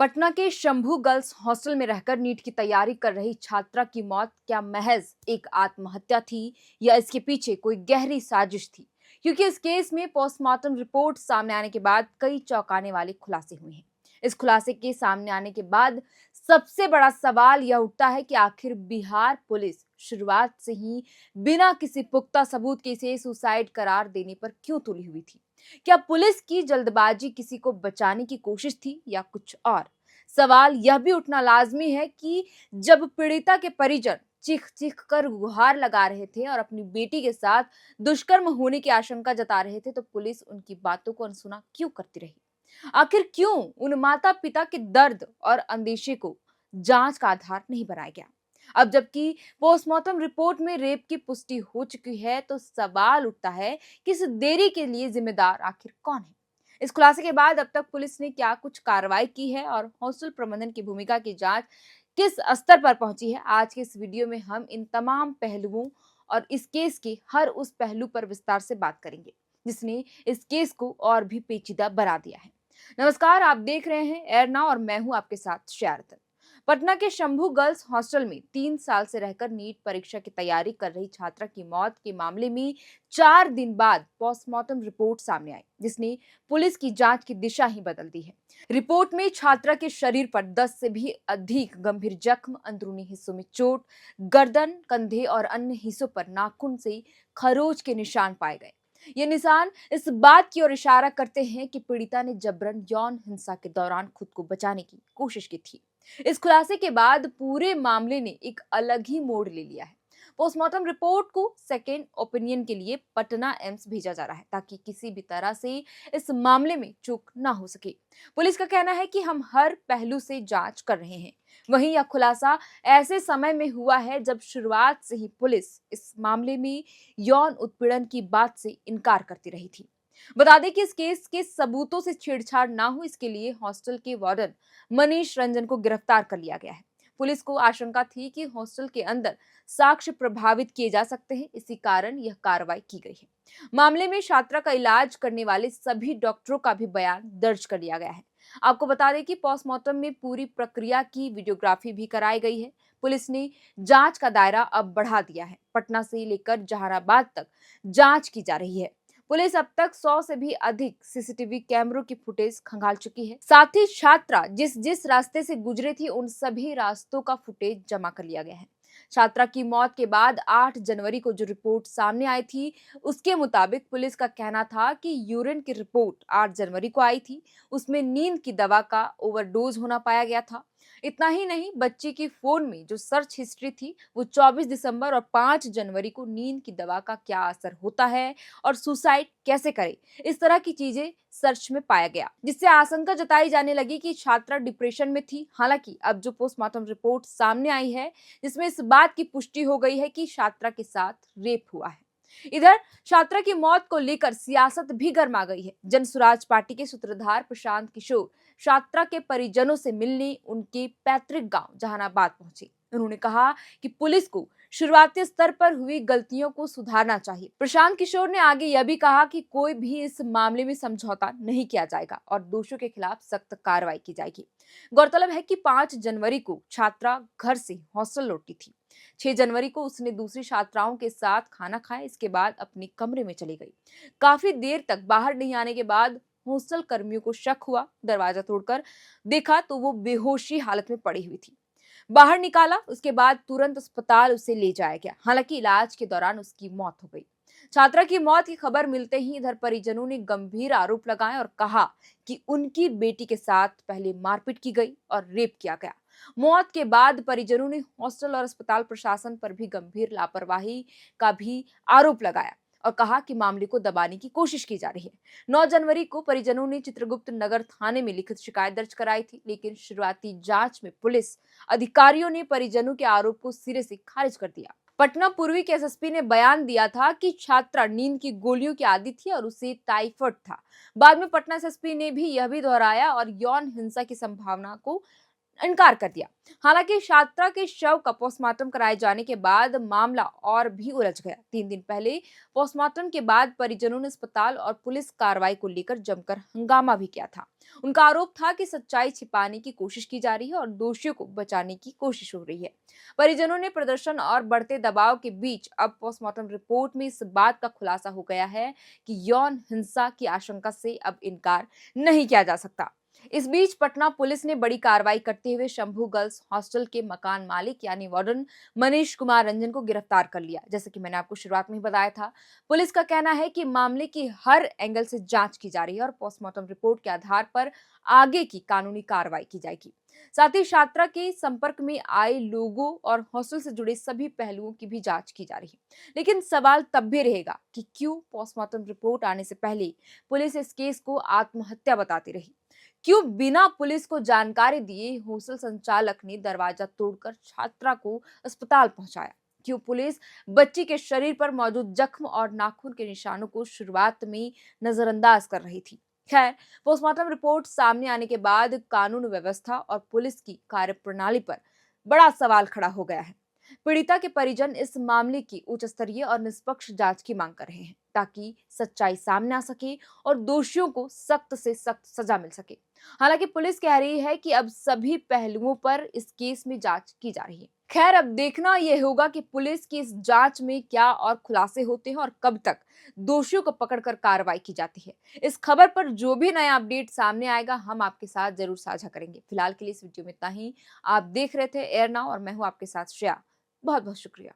पटना के Shambhu girls hostel में रहकर नीट की तैयारी कर रही छात्रा की मौत क्या महज एक आत्महत्या थी या इसके पीछे कोई गहरी साजिश थी? क्योंकि इस केस में पोस्टमार्टम रिपोर्ट सामने आने के बाद कई चौंकाने वाले खुलासे हुए हैं। इस खुलासे के सामने आने के बाद सबसे बड़ा सवाल यह उठता है कि आखिर बिहार पुलिस शुरुआत से ही बिना किसी पुख्ता सबूत के इसे सुसाइड करार देने पर क्यों तुली हुई थी? क्या पुलिस की जल्दबाजी किसी को बचाने की कोशिश थी या कुछ और? सवाल यह भी उठना लाजमी है कि जब पीड़िता के परिजन चीख चीख कर गुहार लगा रहे थे और अपनी बेटी के साथ दुष्कर्म होने की आशंका जता रहे थे, तो पुलिस उनकी बातों को अनसुना क्यों करती रही? आखिर क्यों उन माता पिता के दर्द और अंदेशे को जांच का आधार नहीं बनाया गया? अब जबकि पोस्टमार्टम रिपोर्ट में रेप की पुष्टि हो चुकी है, तो सवाल उठता है कि इस देरी के लिए जिम्मेदार आखिर कौन है? इस खुलासे के बाद अब तक पुलिस ने क्या कुछ कार्रवाई की है और हॉस्टल प्रबंधन की भूमिका की जांच किस स्तर पर पहुंची है? आज के इस वीडियो में हम इन तमाम पहलुओं और इस केस के हर उस पहलू पर विस्तार से बात करेंगे जिसने इस केस को और भी पेचीदा बना दिया है। नमस्कार, आप देख रहे हैं एयर नाउ और मैं हूं आपके साथ शेरतन। पटना के शंभू गर्ल्स हॉस्टल में 3 साल से रहकर नीट परीक्षा की तैयारी कर रही छात्रा की मौत के मामले में 4 दिन बाद पोस्टमार्टम रिपोर्ट सामने आई, जिसने पुलिस की जांच की दिशा ही बदल दी है। रिपोर्ट में छात्रा के शरीर पर 10 से भी अधिक गंभीर जख्म, अंदरूनी हिस्सों में चोट, गर्दन, कंधे और अन्य हिस्सों पर नाखून से खरोच के निशान पाए गए। ये निशान इस बात की ओर इशारा करते हैं कि पीड़िता ने जबरन यौन हिंसा के दौरान खुद को बचाने की कोशिश की थी। इस खुलासे के बाद पूरे मामले ने एक अलग ही मोड़ ले लिया है। पोस्टमार्टम रिपोर्ट को सेकेंड ओपिनियन के लिए पटना एम्स भेजा जा रहा है ताकि किसी भी तरह से इस मामले में चूक ना हो सके। पुलिस का कहना है कि हम हर पहलू से जांच कर रहे हैं। वहीं यह खुलासा ऐसे समय में हुआ है जब शुरुआत से ही पुलिस इस मामले में यौन उत्पीड़न की बात से इनकार करती रही थी। बता दें कि इस केस के सबूतों से छेड़छाड़ ना हो, इसके लिए हॉस्टल के वार्डन मनीष रंजन को गिरफ्तार कर लिया गया है। पुलिस को आशंका थी कि हॉस्टल के अंदर साक्ष्य प्रभावित किए जा सकते हैं, इसी कारण यह कार्रवाई की गई है। मामले में छात्रा का इलाज करने वाले सभी डॉक्टरों का भी बयान दर्ज कर लिया गया है। आपको बता दें कि पोस्टमार्टम में पूरी प्रक्रिया की वीडियोग्राफी भी कराई गई है। पुलिस ने जांच का दायरा अब बढ़ा दिया है। पटना से लेकर जहानाबाद तक जांच की जा रही है। पुलिस अब तक 100 से भी अधिक सीसीटीवी कैमरों की फुटेज खंगाल चुकी है। साथ ही छात्रा जिस जिस रास्ते से गुजरी थी, उन सभी रास्तों का फुटेज जमा कर लिया गया है। छात्रा की मौत के बाद 8 जनवरी को जो रिपोर्ट सामने आई थी, उसके मुताबिक पुलिस का कहना था कि यूरिन की रिपोर्ट 8 जनवरी को आई थी। उसमें नींद की दवा का ओवरडोज होना पाया गया था। इतना ही नहीं, बच्ची की फोन में जो सर्च हिस्ट्री थी, वो 24 दिसंबर और 5 जनवरी को नींद की दवा का क्या असर होता है और सुसाइड कैसे करे, इस तरह की चीजें सर्च में पाया गया, जिससे आशंका जताई जाने लगी कि छात्रा डिप्रेशन में थी। हालांकि अब जो पोस्टमार्टम रिपोर्ट सामने आई है, जिसमें इस बात की पुष्टि हो गई है कि छात्रा के साथ रेप हुआ है। इधर छात्रा की मौत को लेकर सियासत भी गर्मा गई है। जन सुराज पार्टी के सूत्रधार प्रशांत किशोर छात्रा के परिजनों से मिलने उनके पैतृक गांव जहानाबाद पहुंचे। उन्होंने कहा कि पुलिस को शुरुआती स्तर पर हुई गलतियों को सुधारना चाहिए। प्रशांत किशोर ने आगे यह भी कहा कि कोई भी इस मामले में समझौता नहीं किया जाएगा और दोषियों के खिलाफ सख्त कार्रवाई की जाएगी। गौरतलब है कि 5 जनवरी को छात्रा घर से हॉस्टल लौटी थी। 6 जनवरी को उसने दूसरी छात्राओं के साथ खाना खाया, इसके बाद अपने कमरे में चली गई। काफी देर तक बाहर नहीं आने के बाद हॉस्टल कर्मियों को शक हुआ। दरवाजा तोड़कर देखा तो वो बेहोशी हालत में पड़ी हुई थी। बाहर निकाला, उसके बाद तुरंत अस्पताल उसे ले जाया गया। हालांकि इलाज के दौरान उसकी मौत हो गई। छात्रा की मौत की खबर मिलते ही इधर परिजनों ने गंभीर आरोप लगाए और कहा कि उनकी बेटी के साथ पहले मारपीट की गई और रेप किया गया। मौत के बाद परिजनों ने हॉस्टल और अस्पताल प्रशासन पर भी गंभीर लापरवाही का भी आरोप लगाया और कहा कि मामले को दबाने की कोशिश की जा रही है। 9 जनवरी को परिजनों ने चित्रगुप्त नगर थाने में लिखित शिकायत दर्ज कराई थी, लेकिन शुरुआती जांच में पुलिस अधिकारियों ने परिजनों के आरोप को सिरे से खारिज कर दिया। पटना पूर्वी के एसएसपी ने बयान दिया था कि छात्रा नींद की गोलियों की आदी थी और उसे टाइफाइड था। बाद में पटना एसएसपी ने भी यह भी दोहराया और यौन हिंसा की संभावना को इनकार कर दिया। हालांकि छात्रा के शव का पोस्टमार्टम कराए जाने के बाद मामला और भी उलझ गया। 3 दिन पहले पोस्टमार्टम के बाद परिजनों ने अस्पताल और पुलिस कार्रवाई को लेकर जमकर हंगामा भी किया था। उनका आरोप था कि सच्चाई छिपाने की कोशिश की जा रही है और दोषियों को बचाने की कोशिश हो रही है। परिजनों ने प्रदर्शन और बढ़ते दबाव के बीच अब पोस्टमार्टम रिपोर्ट में इस बात का खुलासा हो गया है कि यौन हिंसा की आशंका से अब इनकार नहीं किया जा सकता। इस बीच पटना पुलिस ने बड़ी कार्रवाई करते हुए शंभू गर्ल्स हॉस्टल के मकान मालिक यानी वार्डन मनीष कुमार रंजन को गिरफ्तार कर लिया। जैसे कि मैंने आपको शुरुआत में ही बताया था, पुलिस का कहना है कि मामले की हर एंगल से जांच की जा रही है और पोस्टमार्टम रिपोर्ट के आधार पर आगे की कानूनी कार्रवाई की जाएगी। साथ ही छात्रा के संपर्क में आए लोगों और हॉस्टल से जुड़े सभी पहलुओं की भी जांच की जा रही है। लेकिन सवाल तब भी रहेगा कि क्यों पोस्टमार्टम रिपोर्ट आने से पहले पुलिस इस केस को आत्महत्या बताती रही। क्यों बिना पुलिस को जानकारी दिए हॉस्टल संचालक ने दरवाजा तोड़कर छात्रा को अस्पताल पहुंचाया। क्यों पुलिस बच्ची के शरीर पर मौजूद जख्म और नाखून के निशानों को शुरुआत में नजरअंदाज कर रही थी। खैर, पोस्टमार्टम रिपोर्ट सामने आने के बाद कानून व्यवस्था और पुलिस की कार्यप्रणाली पर बड़ा सवाल खड़ा हो गया है। पीड़िता के परिजन इस मामले की उच्च स्तरीय और निष्पक्ष जांच की मांग कर रहे हैं ताकि सच्चाई सामने आ सके और दोषियों को सख्त से सख्त सजा मिल सके। हालांकि पुलिस कह रही है कि अब सभी पहलुओं पर इस केस में जांच की जा रही है। खैर, अब देखना यह होगा कि पुलिस की इस जांच में क्या और खुलासे होते हैं और कब तक दोषियों को पकड़कर कार्रवाई की जाती है। इस खबर पर जो भी नया अपडेट सामने आएगा हम आपके साथ जरूर साझा करेंगे। फिलहाल के लिए इस वीडियो में इतना ही। आप देख रहे थे एयर नाउ और मैं हूं आपके साथ श्रेया। बहुत बहुत शुक्रिया।